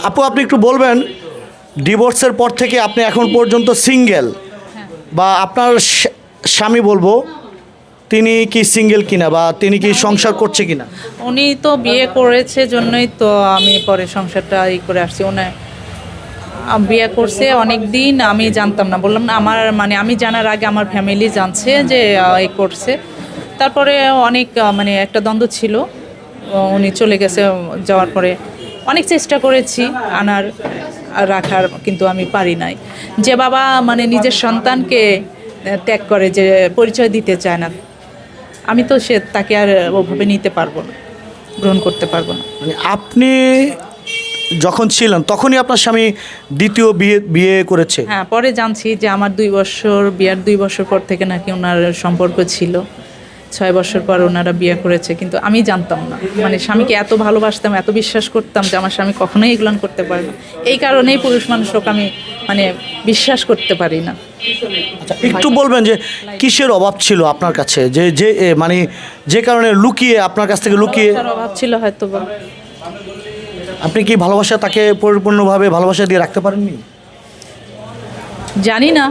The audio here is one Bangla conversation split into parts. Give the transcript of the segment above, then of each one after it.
আপু আপনি একটু বলবেন ডিভোর্সের পর থেকে আপনি এখন পর্যন্ত সিঙ্গেল বা আপনার স্বামী বলবো তিনি কি সিঙ্গেল কিনা বা তিনি কি সংসার করছে কিনা? উনি তো বিয়ে করেছে জন্যই তো আমি পরে সংসারটা করে আসছি। উনি বিয়ে করছে অনেক দিন, আমি জানতাম না, বললাম না আমার মানে আমি জানার আগে আমার ফ্যামিলি জানছে যে এই করছে। তারপরে অনেক মানে একটা দ্বন্দ্ব ছিল, উনি চলে গেছে, যাওয়ার পরে অনেক চেষ্টা করেছি আনার রাখার, কিন্তু আমি পারি নাই। যে বাবা মানে নিজের সন্তানকে ত্যাগ করে, যে পরিচয় দিতে চায় না, আমি তো তাকে আর ওভাবে নিতে পারবো না, গ্রহণ করতে পারবো না। মানে আপনি যখন ছিলেন তখনই আপনার স্বামী দ্বিতীয় বিয়ে করেছে? হ্যাঁ, পরে জানছি যে আমার বিয়ের 2 বছর পর থেকে নাকি ওনার সম্পর্ক ছিল, 6 বছর পর ওনারা বিয়ে করেছে, কিন্তু আমি জানতাম না। মানে স্বামীকে এত ভালোবাসতাম, এত বিশ্বাস করতাম যে আমার স্বামী কখনোই এগুলো করতে পারে না। এই কারণেই পুরুষ মানুষকে আমি মানে বিশ্বাস করতে পারি না। আচ্ছা, একটু বলবেন যে কিসের অভাব ছিল আপনার কাছে, যে যে মানে যে কারণে লুকিয়ে আপনার কাছ থেকে লুকিয়ে? ভালোবাসার অভাব ছিল হয়তো বা। আপনি কি ভালোবাসা তাকে পরিপূর্ণভাবে ভালোবাসা দিয়ে রাখতে পারেননি? জানি না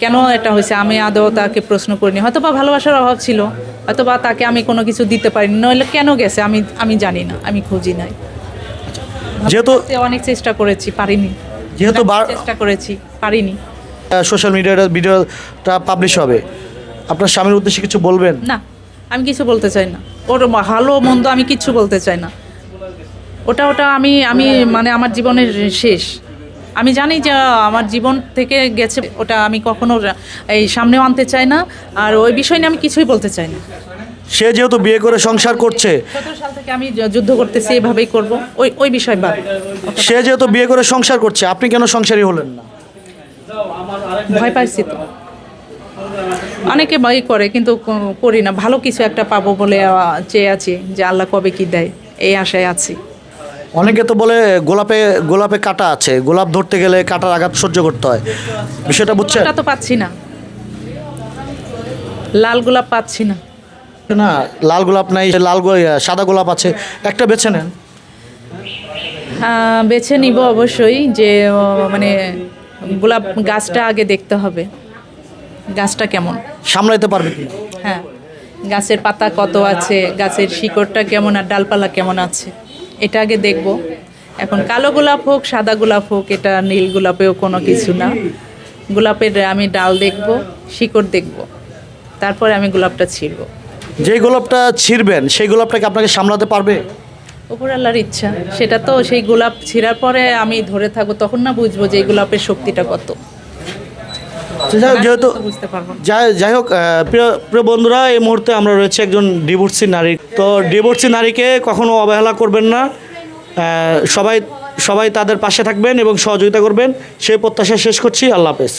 কেন এটা হয়েছে, আমি আদৌ তাকে প্রশ্ন করিনি। হয়তো বা ভালোবাসার অভাব ছিল, হয়তো বা তাকে আমি কোনো কিছু দিতে পারিনি, নইলে কেন গেছে আমি জানি না, আমি খুঁজি নাই। যেহেতু অনেক চেষ্টা করেছি, পারিনি। যেহেতু চেষ্টা করেছি, পারিনি। সোশ্যাল ভিডিওটা পাবলিশ হবে, আপনার স্বামীর উদ্দেশ্যে কিছু বলবেন? না, আমি কিছু বলতে চাই না। ওর ভালো মন্দ আমি কিচ্ছু বলতে চাই না। ওটা আমি আমি মানে আমার জীবনের শেষ। আমি জানি যে আমার জীবন থেকে গেছে, ওটা আমি কখনো এই সামনেও আনতে চাই না, আর ওই বিষয় নিয়ে আমি কিছুই বলতে চাই না। সে যেহেতু বিয়ে করে সংসার করছে, 17 সাল থেকে আমি যুদ্ধ করতেছি, এভাবেই করব। ওই বিষয় বাদ। সে যেহেতু বিয়ে করে সংসার করছে, আপনি কেন সংসারী হলেন না? ভয় পাইছি তো। অনেকে ভয় করে, কিন্তু করি না। ভালো কিছু একটা পাবো বলে চেয়ে আছি, যে আল্লাহ কবে কি দেয়, এই আশায় আছি। অনেকে তো বলে গোলাপে কাঁটা আছে, গোলাপ ধরতে গেলে কাঁটার আঘাত সহ্য করতে হয়, বিষয়টা বুঝছেন? ওটা তো পাচ্ছি না, লাল গোলাপ পাচ্ছি না। না, লাল গোলাপ নাই, সাদা গোলাপ আছে, একটা বেছে নেন। বেছে নিব অবশ্যই, যে মানে গোলাপ গাছটা আগে দেখতে হবে, গাছটা কেমন, সামলাইতে পারবে কি? হ্যাঁ, গাছের পাতা কত আছে, গাছের শিকড়টা কেমন, আর ডালপালা কেমন আছে, এটা আগে দেখব। এখন কালো গোলাপ হোক, সাদা গোলাপ হোক, এটা নীল গোলাপেও কোনো কিছু না। গোলাপের আমি ডাল দেখব, শিকড় দেখব, তারপরে আমি গোলাপটা ছিঁড়ব। যেই গোলাপটা ছিঁড়বেন সেই গোলাপটাকে আপনাকে সামলাতে পারবে? উপর আল্লাহর ইচ্ছা। সেটা তো সেই গোলাপ ছিঁড়ার পরে আমি ধরে থাকবো, তখন না বুঝবো যে এই গোলাপের শক্তিটা কত। যেহেতু বুঝতে পারবো না। যাই হোক, প্রিয় বন্ধুরা, এই মুহূর্তে আমরা রয়েছে একজন ডিভোর্সি নারী। তো ডিভোর্সি নারীকে কখনো অবহেলা করবেন না, সবাই তাদের পাশে থাকবেন এবং সহযোগিতা করবেন, সেই প্রত্যাশা শেষ করছি। আল্লাহ হাফেজ।